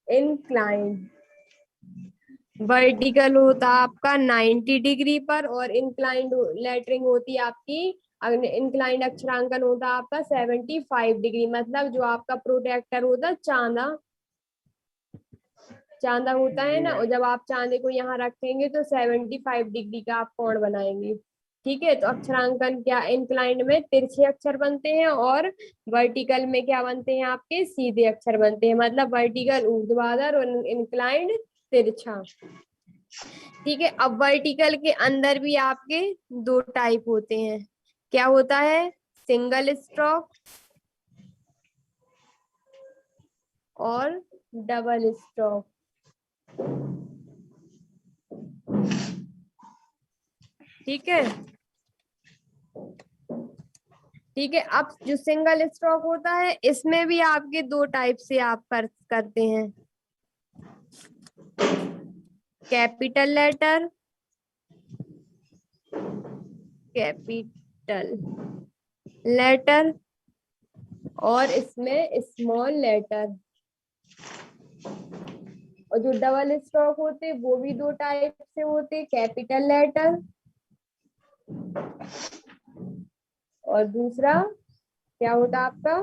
Inclined. Vertical होता आपका 90 degree पर, और इंक्लाइंड लेटरिंग होती है आपकी, इंक्लाइंड अक्षरांकन होता आपका 75 डिग्री। मतलब जो आपका प्रोटेक्टर होता चांदा, चांदा होता है ना, और जब आप चांदे को यहाँ रखेंगे तो 75 डिग्री का आप कोण बनाएंगे। ठीक है, तो अक्षरांकन क्या, इंक्लाइंड में तिरछे अक्षर बनते हैं, और वर्टिकल में क्या बनते हैं आपके, सीधे अक्षर बनते हैं। मतलब वर्टिकल ऊर्ध्वाधर और इंक्लाइंड तिरछा। ठीक है, अब वर्टिकल के अंदर भी आपके दो टाइप होते हैं। क्या होता है, सिंगल स्ट्रोक और डबल स्ट्रोक। ठीक है, ठीक है। अब जो सिंगल स्ट्रोक होता है, इसमें भी आपके दो टाइप से आप करते हैं। कैपिटल लेटर, कैपिटल लेटर, और इसमें स्मॉल लेटर। और जो डबल स्ट्रोक होते वो भी दो टाइप से होते, कैपिटल लेटर और दूसरा क्या होता आपका,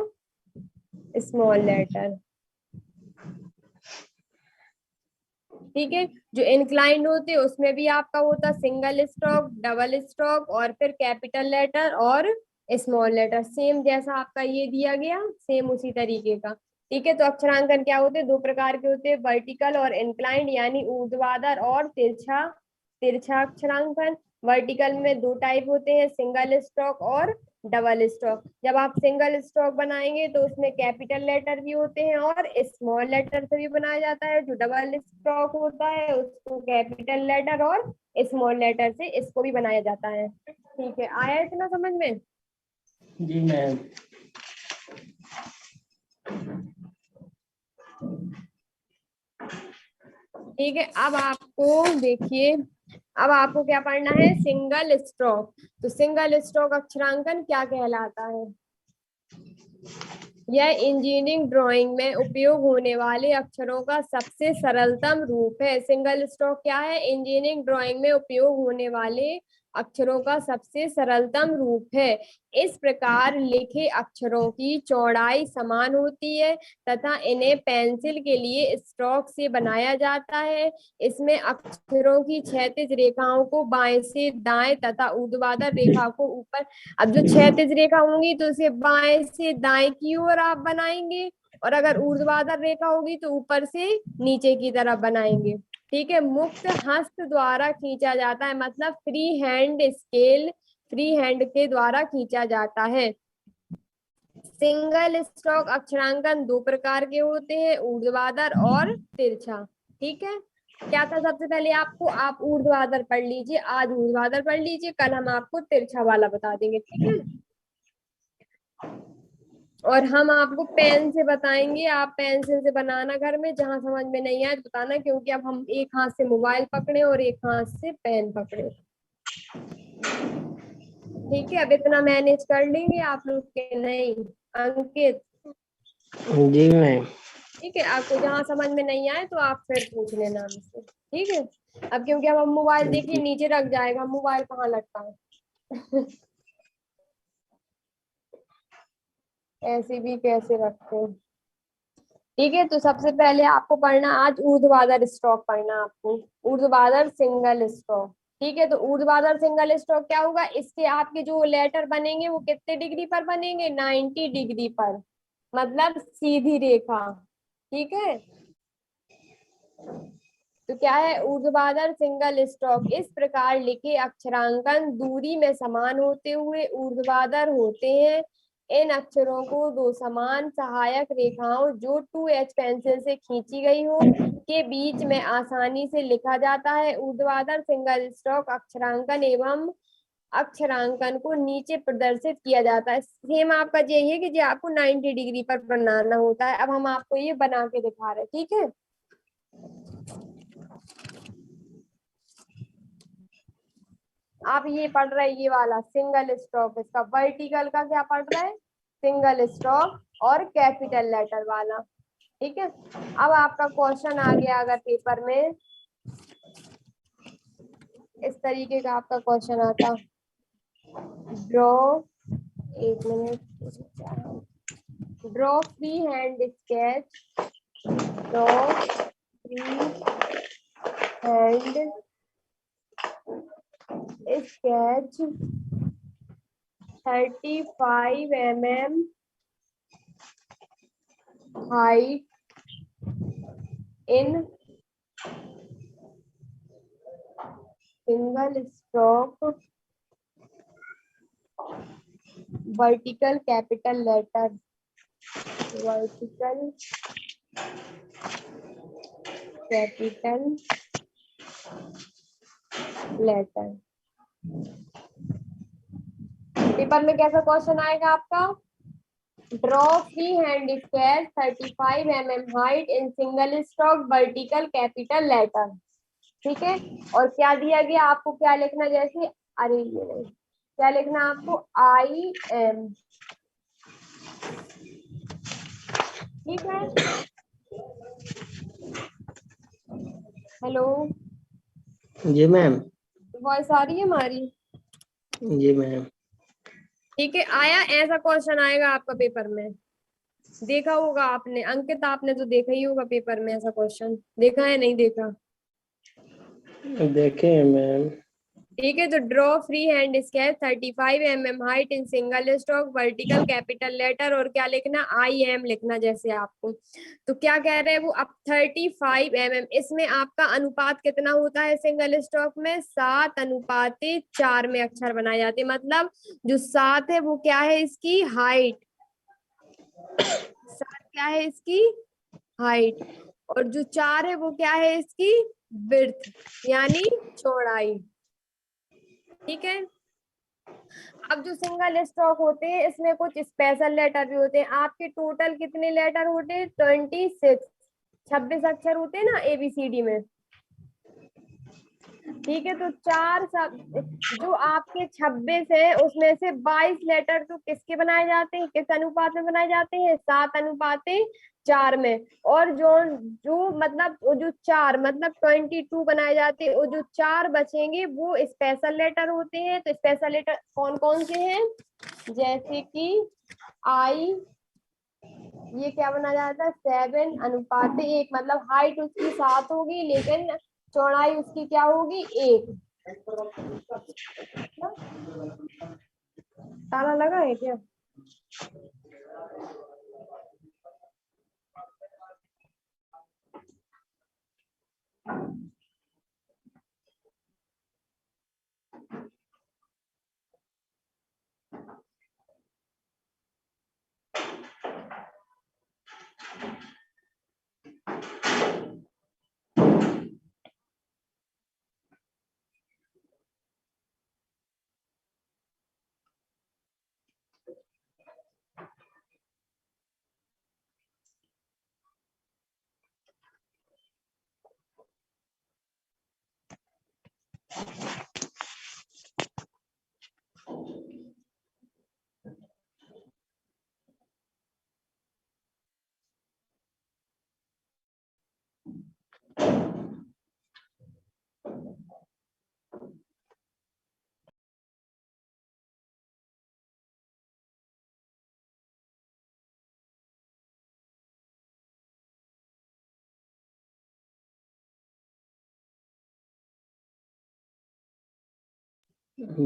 स्मॉल लेटर। ठीक है, जो इंक्लाइंड होते हैं उसमें भी आपका होता सिंगल स्ट्रोक, डबल स्ट्रोक, और फिर कैपिटल लेटर और स्मॉल लेटर। सेम जैसा आपका ये दिया गया, सेम उसी तरीके का। ठीक है, तो अक्षरांकन क्या होते हैं, दो प्रकार के होते हैं, वर्टिकल और इंक्लाइंड, यानी ऊर्ध्वाधर और तिरछा। तिरछा अक्षरांकन। वर्टिकल में दो टाइप होते हैं, सिंगल स्ट्रोक और डबल स्ट्रोक। जब आप सिंगल स्ट्रोक बनाएंगे तो उसमें कैपिटल लेटर भी होते हैं और स्मॉल लेटर से भी बनाया जाता है। जो डबल स्ट्रोक होता है उसको कैपिटल लेटर और स्मॉल लेटर से इसको भी बनाया जाता है। ठीक है, आया इतना समझ में? जी मैम। ठीक है, अब आपको देखिए, अब आपको क्या पढ़ना है, सिंगल स्ट्रोक। तो सिंगल स्ट्रोक अक्षरांकन क्या कहलाता है? यह इंजीनियरिंग ड्राइंग में उपयोग होने वाले अक्षरों का सबसे सरलतम रूप है। सिंगल स्ट्रोक क्या है, इंजीनियरिंग ड्राइंग में उपयोग होने वाले अक्षरों का सबसे सरलतम रूप है। इस प्रकार लिखे अक्षरों की चौड़ाई समान होती है तथा इन्हें पेंसिल के लिए स्ट्रोक से बनाया जाता है। इसमें अक्षरों की क्षैतिज रेखाओं को बाएं से दाएं तथा ऊर्ध्वाधर रेखा को ऊपर। अब जो क्षैतिज रेखा होंगी तो उसे बाएं से दाएं की ओर आप बनाएंगे, और अगर ऊर्ध्वाधर रेखा होगी तो ऊपर से नीचे की तरफ बनाएंगे। ठीक है, मुक्त हस्त द्वारा खींचा जाता है, मतलब free hand scale, free hand के द्वारा खींचा जाता है। सिंगल स्ट्रोक अक्षरांकन दो प्रकार के होते हैं, ऊर्ध्वाधर और तिरछा। ठीक है, क्या था सबसे पहले आपको, आप ऊर्ध्वाधर पढ़ लीजिए, आज ऊर्ध्वाधर पढ़ लीजिए, कल हम आपको तिरछा वाला बता देंगे। ठीक है, और हम आपको पेन से बताएंगे, आप पेंसिल से बनाना घर में, जहां समझ में नहीं आए बताना, क्योंकि अब हम एक हाथ से मोबाइल पकड़े और एक हाथ से पेन पकड़े। ठीक है, अब इतना मैनेज कर लेंगे आप लोग के नहीं, अंकित? जी मैम। ठीक है, आपको जहां समझ में नहीं आए तो आप फिर पूछ लेना हमसे। ठीक है, अब क्योंकि अब हम मोबाइल देखिए नीचे रख जाएगा, मोबाइल कहाँ लगता है ऐसे भी कैसे रखते हैं। ठीक है, तो सबसे पहले आपको पढ़ना आज ऊर्ध्वाधर स्ट्रोक पढ़ना आपको, ऊर्ध्वाधर सिंगल स्ट्रोक। ठीक है, तो ऊर्ध्वाधर सिंगल स्ट्रोक क्या होगा, इसके आपके जो लेटर बनेंगे वो कितने डिग्री पर बनेंगे, 90 डिग्री पर, मतलब सीधी रेखा। ठीक है, तो क्या है, ऊर्ध्वाधर सिंगल स्ट्रोक इस प्रकार लिखे अक्षरांकन दूरी में समान होते हुए ऊर्ध्वाधर होते हैं। इन अक्षरों को दो समान सहायक रेखाओं जो 2H पेंसिल से खींची गई हो के बीच में आसानी से लिखा जाता है। ऊर्ध्वाधर सिंगल स्ट्रोक अक्षरांकन एवं अक्षरांकन को नीचे प्रदर्शित किया जाता है। सेम आपका यही है कि जो आपको 90 डिग्री पर बनाना होता है। अब हम आपको ये बना के दिखा रहे हैं। ठीक है, आप ये पढ़ रहे हैं, ये वाला सिंगल स्ट्रोक, इसका वर्टिकल का क्या पढ़ रहे हैं, सिंगल स्ट्रोक और कैपिटल लेटर वाला। ठीक है, अब आपका क्वेश्चन आ गया अगर पेपर में इस तरीके का आपका क्वेश्चन आता, ड्रॉ, एक minute, draw free hand sketch, draw free hand sketch 35 mm height in single stroke vertical capital letter, vertical capital letter। Paper में कैसा क्वेश्चन आएगा आपका, draw free hand sketch 35 mm height in single stroke vertical capital letter. ठीक है, और क्या दिया गया आपको, क्या लिखना, जैसे अरे ये नहीं, क्या लिखना आपको, आई एम। ठीक है, हेलो, जी मैम। वॉइस आ रही है हमारी? जी मैम। ठीक है, आया, ऐसा क्वेश्चन आएगा आपका पेपर में, देखा होगा आपने, अंकित आपने तो देखा ही होगा पेपर में, ऐसा क्वेश्चन देखा है नहीं देखा? देखे हैं मैम। ठीक है, तो draw free hand sketch 35 mm height in single stroke vertical capital letter, और क्या लिखना, आई एम लिखना जैसे आपको। तो क्या कह रहे हैं वो, अब 35 mm, इसमें आपका अनुपात कितना होता है सिंगल स्ट्रोक में, 7:4 में अक्षर बनाए जाते हैं। मतलब जो 7 है वो क्या है, इसकी हाइट, 7 क्या है इसकी हाइट, और जो 4 है वो क्या है इसकी विड्थ, यानी चौड़ाई। ठीक है, अब जो सिंगल स्ट्रोक होते हैं इसमें कुछ स्पेशल लेटर भी होते हैं। आपके टोटल कितने लेटर होते हैं, 26 अक्षर होते हैं ना ABCD में। ठीक है, तो चार सब जो आपके 26 है उसमें से 22 लेटर तो किसके बनाए जाते हैं, किस अनुपात में बनाए जाते हैं, 7:4 में। और जो जो मतलब वो जो 4 मतलब 22 बनाए जाते हैं, वो जो 4 बचेंगे वो स्पेशल लेटर होते हैं। तो स्पेशल लेटर कौन कौन से हैं, जैसे कि आई, ये क्या बना जाता है, 7:1, मतलब हाइट उसकी 7 होगी लेकिन चौड़ाई उसकी क्या होगी, 1। ताला लगा है क्या?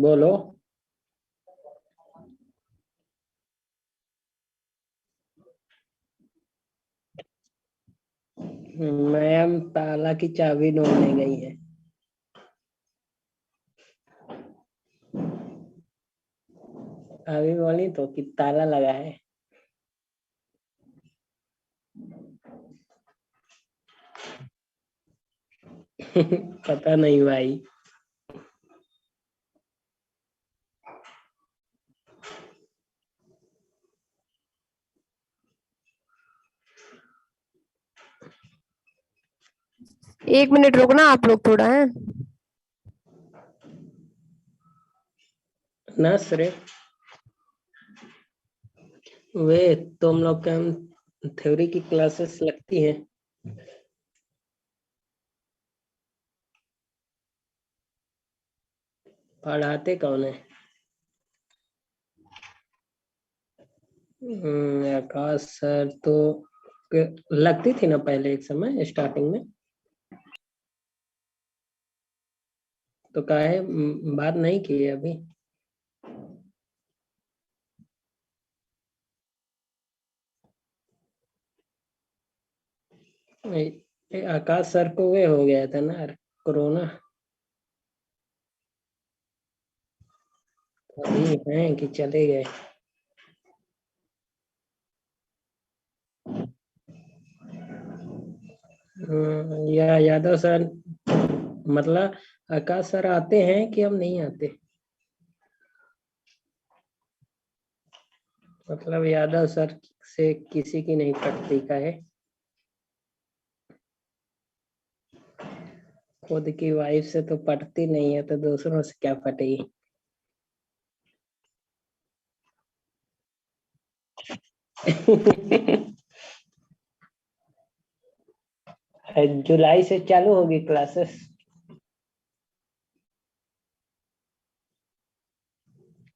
बोलो। मैम ताला की चाबी ढूंढने गई है। अभी बोली तो कि ताला लगा है। पता नहीं भाई। एक मिनट रुकना आप लोग थोड़ा है। ना सरे वे तुम लोग के हम थ्योरी की क्लासेस लगती हैं। पढ़ाते कौन है? आकाश सर तो लगती थी ना पहले एक समय स्टार्टिंग में, तो काहे बात नहीं की है अभी। आकाश सर को वे हो गया था ना कोरोना, अभी हैं कि चले गए। या यादव सर, मतलब आकाश सर आते हैं कि हम नहीं आते? मतलब यादव सर से किसी की नहीं पटती का है, खुद की वाइफ से तो पटती नहीं है तो दूसरों से क्या पटेगी। जुलाई से चालू होगी क्लासेस,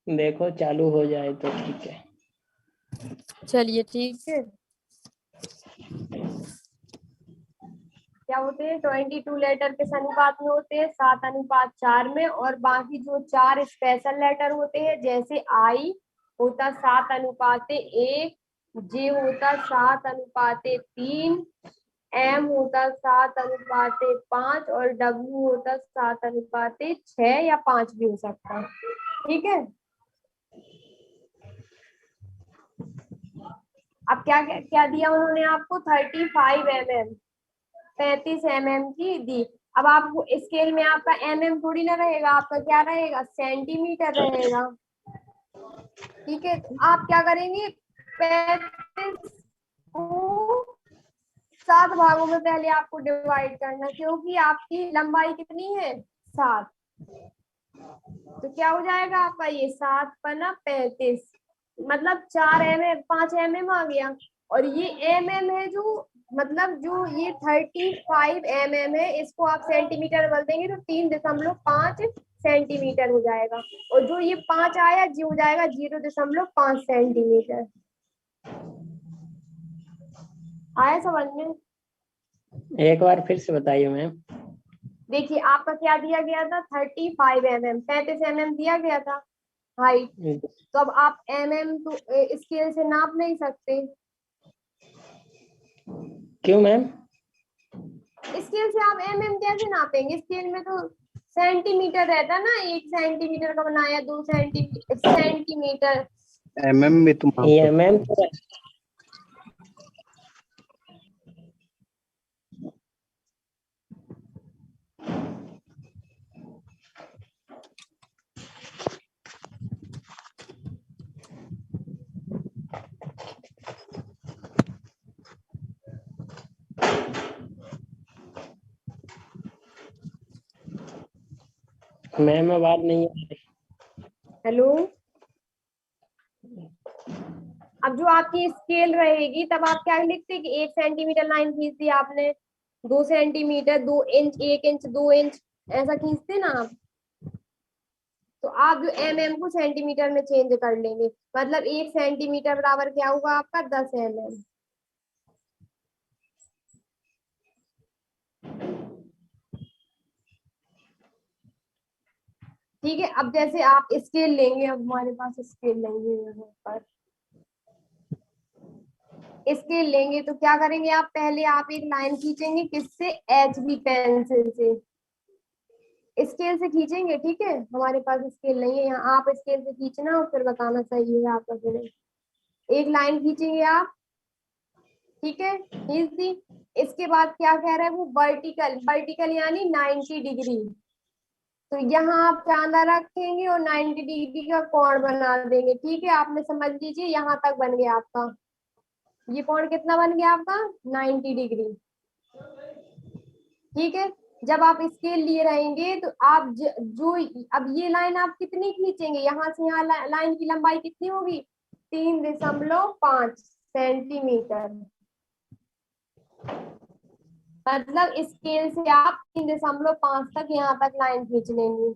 देखो चालू हो जाए तो ठीक है। चलिए ठीक है। क्या होते हैं 22 लेटर किस अनुपात में होते हैं? 7:4 में। और बाकी जो 4 स्पेशल लेटर होते हैं, जैसे आई होता 7:1, जे होता 7:3, एम होता 7:5 और डब्ल्यू होता 7:6 या 5 भी हो सकता है। ठीक है। अब क्या क्या दिया उन्होंने आपको? 35 mm, 35 mm की दी। अब आपको स्केल में आपका mm थोड़ी ना रहेगा, आपका क्या रहेगा? सेंटीमीटर रहेगा। ठीक है। तो आप क्या करेंगे? 35 को 7 भागों में पहले आपको डिवाइड करना, क्योंकि आपकी लंबाई कितनी है? 7। तो क्या हो जाएगा आपका? ये 7×35, मतलब 4 mm, 5 mm आ गया। और ये mm है जो, मतलब जो ये 35 mm है, इसको आप सेंटीमीटर बदल देंगे तो 3.5 सेंटीमीटर हो जाएगा। और जो ये 5 आया जी हो जाएगा 0.5 सेंटीमीटर। आया समझ में? एक बार फिर से बताइए मैम। देखिए आपका क्या दिया गया था? 35 mm, 35 mm दिया गया था हाइट। तो अब आप mm तो स्केल से नाप नहीं सकते। क्यों मैम? स्केल से आप mm कैसे नापेंगे? स्केल में तो सेंटीमीटर रहता ना, 1 सेंटीमीटर का बनाया, 2 सेंटीमीटर। एमएम में तुम ये मैम तो मैम आवाज नहीं आ रही। हेलो। अब जो आपकी स्केल रहेगी तब आप क्या लिखते कि 1 सेंटीमीटर लाइन खींच दी आपने, 2 सेंटीमीटर, 2 इंच, 1 इंच, 2 इंच, ऐसा खींचते ना आप। तो आप जो mm को सेंटीमीटर में चेंज कर लेंगे, मतलब 1 सेंटीमीटर बराबर क्या होगा आपका? 10 mm। ठीक है। अब जैसे आप स्केल लेंगे, अब हमारे पास स्केल लेंगे यहाँ पर, स्केल लेंगे तो क्या करेंगे आप? पहले आप एक लाइन खींचेंगे, किससे? HB पेंसिल से, स्केल से खींचेंगे। ठीक है। हमारे पास स्केल नहीं है यहाँ, आप स्केल से खींचना और फिर बताना सही है आपका कि नहीं। एक लाइन खींचेंगे आप। ठीक है, खींच दी। इसके बाद क्या कह रहा है वो? वर्टिकल, वर्टिकल यानी 90 डिग्री। तो यहाँ आप चांदा रखेंगे और 90 डिग्री का कोण बना देंगे। ठीक है, आपने समझ लीजिए यहाँ तक बन गया आपका। ये कोण कितना बन गया आपका? 90 डिग्री। ठीक है। जब आप स्केल लिए रहेंगे तो आप जो अब ये लाइन आप कितनी खींचेंगे? यहाँ से यहाँ लाइन की लंबाई कितनी होगी? 3.5 सेंटीमीटर। मतलब स्केल से आप 3.5 तक यहाँ तक लाइन खींच लेंगे,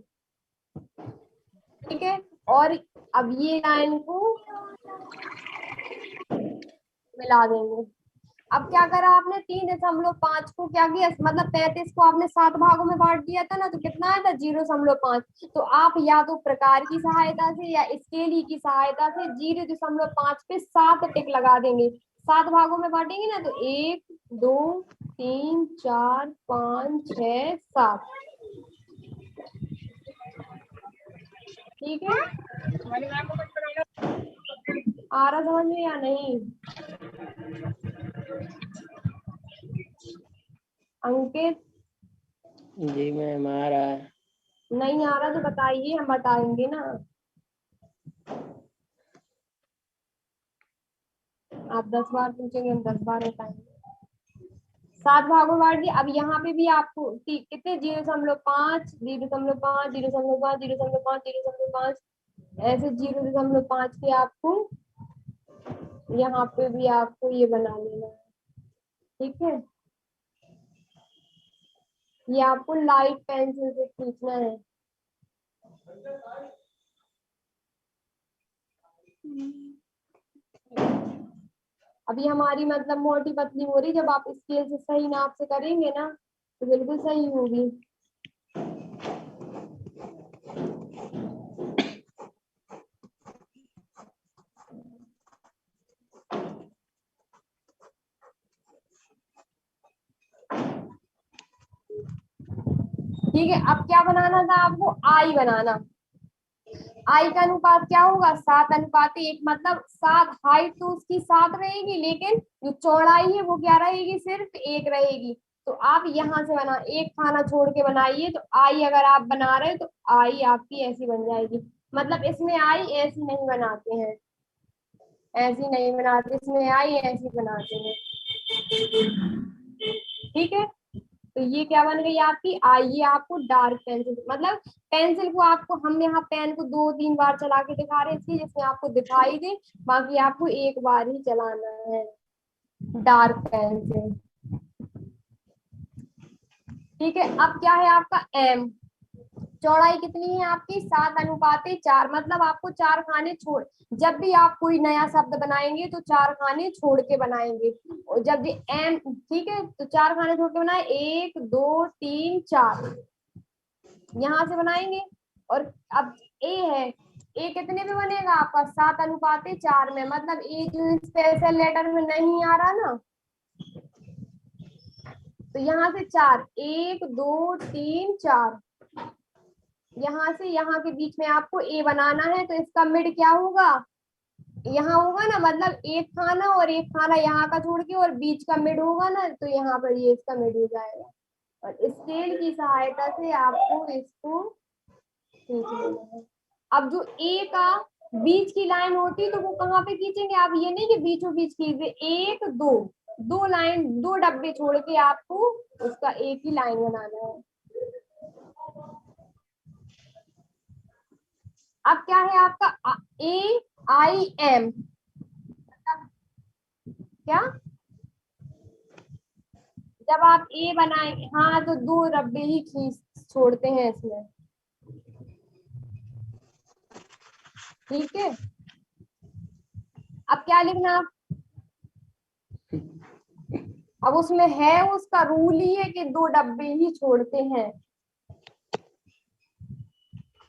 ठीक है। और अब ये लाइन को मिला देंगे। अब क्या करा आपने, 3.5 को क्या किया, मतलब 35 को आपने 7 भागों में बांट दिया था ना, तो कितना आया था, 0.5। तो आप या तो प्रकार की सहायता से या स्केली की सहायता से 0.5 पे 7 टिक लगा देंगे। 7 भागों में बांटेंगे ना, तो 1 2 3 4 5 6 7, ठीक है। आ रहा समझ में या नहीं अंकित? जी मैम आ रहा है। नहीं आ रहा तो बताइए, हम बताएंगे ना। आप 10 बार पूछेंगे, हम 10 बार बताएंगे। 7 भागों में बांट दिया। अब यहाँ पे भी आपको कितने, 0.5 0.5 0.5 0.5 0.5, ऐसे 0.5 के आपको यहाँ पे भी आपको ये बना लेना है, ठीक है। ये आपको लाइट पेंसिल से खींचना है। अभी हमारी मतलब मोटी पतली हो रही, जब आप स्केल से सही नाप से करेंगे ना तो बिल्कुल सही होगी। ठीक है, अब क्या बनाना था आपको, आई बनाना। आई का अनुपात क्या होगा, 7:1, मतलब 7, हाइट तो उसकी 7 रहेगी, लेकिन जो चौड़ाई है वो क्या रहेगी, सिर्फ 1 रहेगी। तो आप यहाँ से बना, एक खाना छोड़ के बनाइए, तो आई अगर आप बना रहे हो तो आई आपकी ऐसी बन जाएगी। मतलब इसमें आई ऐसी नहीं बनाते हैं, ऐसी नहीं बनाते, इसमें आई ऐसी बनाते हैं, ठीक है। तो ये क्या बन गई आपकी आई। ये आपको डार्क पेंसिल, मतलब पेंसिल को आपको, हम यहाँ पेन को 2-3 बार चला के दिखा रहे थे जिसमें आपको दिखाई दे, बाकी आपको एक बार ही चलाना है डार्क पेंसिल, ठीक है। अब क्या है आपका एम, चौड़ाई कितनी है आपकी, 7:4, मतलब आपको 4 खाने छोड़, जब भी आप कोई नया शब्द बनाएंगे तो 4 खाने छोड़ के बनाएंगे। और जब भी एम, ठीक है, तो 4 खाने छोड़ के बनाए, 1 2 3 4 यहाँ से बनाएंगे। और अब ए है, ए कितने में बनेगा आपका, 7:4 में, मतलब ए जो स्पेशल लेटर में नहीं आ रहा ना, तो यहाँ से 4, 1 2 3 4, यहाँ से यहाँ के बीच में आपको ए बनाना है, तो इसका मिड क्या होगा, यहाँ होगा ना, मतलब एक खाना और एक खाना यहाँ का छोड़ के, और बीच का मिड होगा ना, तो यहाँ पर ये इसका मिड हो जाएगा। और स्केल की सहायता से आपको इसको खींच लेना है। अब जो ए का बीच की लाइन होती है तो वो कहाँ पे खींचेंगे आप, ये नहीं कि बीचों बीच खींचे, 1 2, 2 लाइन, 2 डब्बे छोड़ के आपको उसका एक ही लाइन बनाना है। अब क्या है आपका ए आई एम, क्या, जब आप ए बनाएंगे, हाँ, तो 2 डब्बे ही खींच छोड़ते हैं इसमें, ठीक है। अब क्या लिखना आप, अब उसमें है, उसका रूल ही है कि 2 डब्बे ही छोड़ते हैं।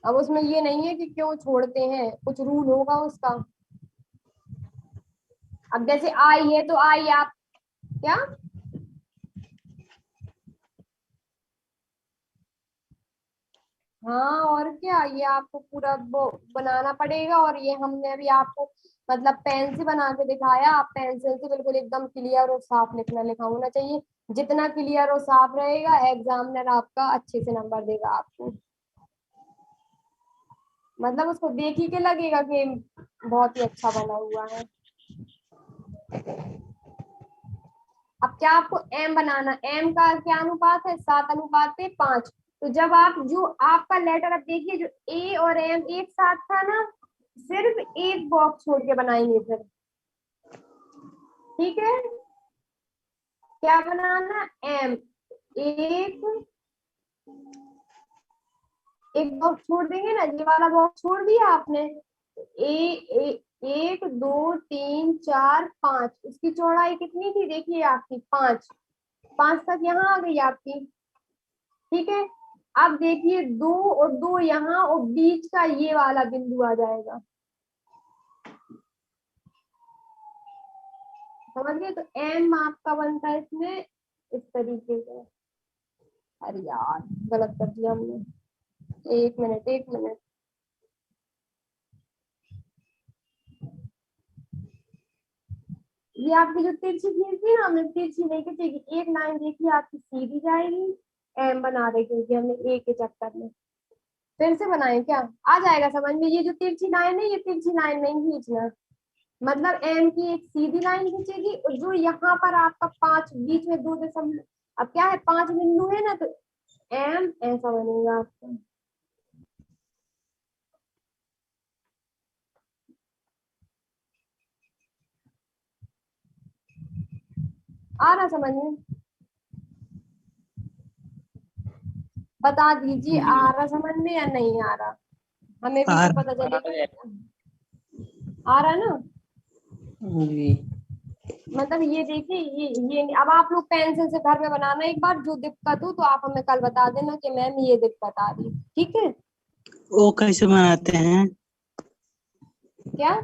अब उसमें ये नहीं है कि क्यों छोड़ते हैं, कुछ रूल होगा उसका। अब जैसे आई है तो आई आप क्या, हाँ और क्या, ये आपको पूरा बनाना पड़ेगा। और ये हमने अभी आपको मतलब पेन से बना के दिखाया, आप पेंसिल से बिल्कुल एकदम क्लियर और साफ लिखा होना चाहिए। जितना क्लियर और साफ रहेगा, एग्जामिनर आपका अच्छे से नंबर देगा आपको, मतलब उसको देख ही के लगेगा कि बहुत ही अच्छा बना हुआ है। अब क्या आपको एम बनाना, एम का क्या अनुपात है, 7:5। तो जब आप जो आपका लेटर, अब देखिए जो ए और एम एक साथ था ना, सिर्फ एक बॉक्स छोड़ के बनाएंगे फिर, ठीक है। क्या बनाना, एम, एक एक बॉक्स छोड़ देंगे ना, ये वाला बॉक्स छोड़ दिया आपने, एक दो तीन चार पांच, इसकी चौड़ाई कितनी थी देखिए आपकी, पांच, पांच तक यहाँ आ गई आपकी, ठीक है। अब देखिए दो और दो यहाँ, और बीच का ये वाला बिंदु आ जाएगा, समझ गए। तो एम आपका बनता है इसमें इस तरीके से। अरे यार गलत कर दिया हमने, एक मिनट एक मिनट। ये आपकी जो तिरछी खींच थी ना, हमने तिरछी नहीं खींचेगी, एक लाइन देखिए आपकी सीधी जाएगी, एम बना रहे क्योंकि हमने एक के चक्कर में। फिर से बनाए क्या, आ जाएगा समझ में। ये जो तिरछी लाइन है, ये तिरछी लाइन नहीं खींचना, मतलब एम की एक सीधी लाइन खींचेगी, और जो यहाँ पर आपका पांच बीच में दो दशमलव, अब क्या है, पांच बिंदु है ना, तो एम ऐसा बनेगा आपका। आ रहा समझ में, बता दीजिए आ जी रहा समझ में या नहीं आ रहा, हमें भी आ तो पता चलेगा। आ रहा ना, जी मतलब ये देखिए, ये अब आप लोग पेंसिल से घर में बनाना एक बार, जो दिक्कत हो तो आप हमें कल बता देना कि मैम ये दिक्कत आ रही, ठीक है। वो कैसे बनाते हैं? क्या,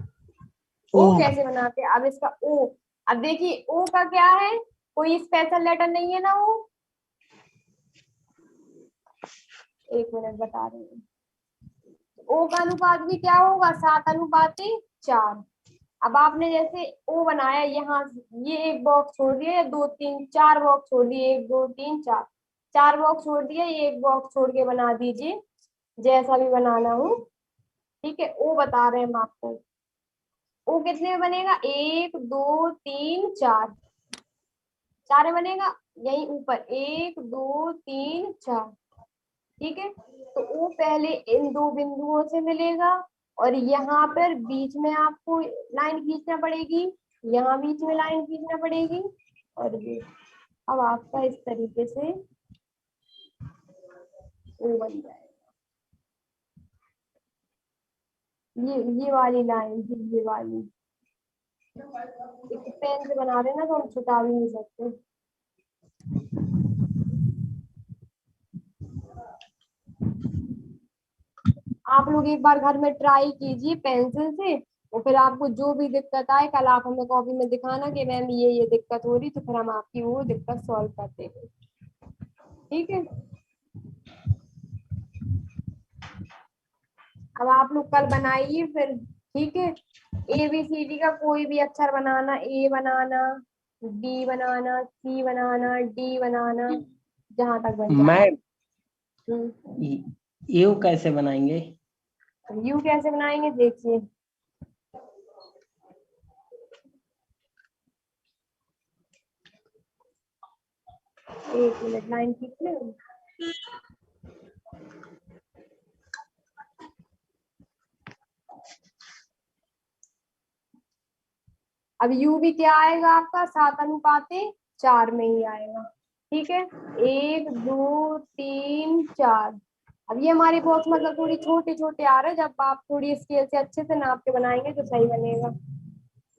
ओ ओ कैसे बनाते हैं, अब इसका ओ, अब देखिए ओ का क्या है, कोई स्पेशल लेटर नहीं है ना वो, एक मिनट बता रही हूँ। ओ का अनुपात भी क्या होगा, 7:4। अब आपने जैसे ओ बनाया यहाँ, ये एक बॉक्स छोड़ दिया, या दो तीन चार बॉक्स छोड़ दिए, एक दो तीन चार, चार बॉक्स छोड़ दिया, ये एक बॉक्स छोड़ के बना दीजिए, जैसा भी बनाना हो, ठीक है। ओ बता रहे हैं हम आपको, ओ कितने में बनेगा, एक दो तीन चार, चार में बनेगा, यही ऊपर एक दो तीन चार, ठीक है। तो वो पहले इन दो बिंदुओं से मिलेगा, और यहाँ पर बीच में आपको लाइन खींचना पड़ेगी, यहाँ बीच में लाइन खींचना पड़ेगी, और ये अब आपका इस तरीके से वो बन जाएगा, ये वाली लाइन थी, ये वाली, एक पेन से बना रहे ना तो हम छुटा भी नहीं सकते। आप लोग एक बार घर में ट्राई कीजिए पेंसिल से, और फिर आपको जो भी दिक्कत आए कल आप हमें कॉपी में दिखाना कि मैम ये दिक्कत हो रही, तो फिर हम आपकी वो दिक्कत सॉल्व कर देंगे, ठीक है। अब आप लोग कल बनाइए फिर, ठीक है। ABCD का कोई भी अक्षर बनाना, ए बनाना, बी बनाना, सी बनाना, डी बनाना, जहां तक बन जाए। मैम, यू कैसे बनाएंगे? यू कैसे बनाएंगे देखिए, एक मिनट लाइन खींच ले। अब यू भी क्या आएगा आपका, 7:4 में ही आएगा, ठीक है। एक दो तीन चार, अब ये हमारी बॉक्स मतलब थोड़ी छोटे छोटे आ रहे हैं, जब आप थोड़ी स्केल से अच्छे से नाप के बनाएंगे तो सही बनेगा।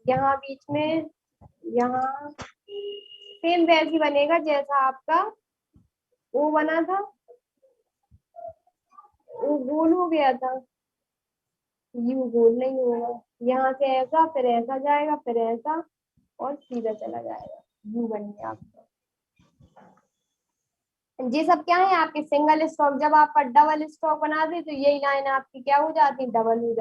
यहाँ बीच में, यहाँ सेम वैसी बनेगा जैसा आपका वो बना था, वो गोल हो गया था, यू गोल नहीं होगा, यहाँ से ऐसा फिर ऐसा जाएगा, फिर ऐसा, और सीधा चला जाएगा, यू बन गया आपका। ये सब क्या है आपके सिंगल स्टॉक, जब आप डबल स्टॉक बना दे तो यही लाइन आपकी क्या हो जाती, डबल हो जाती।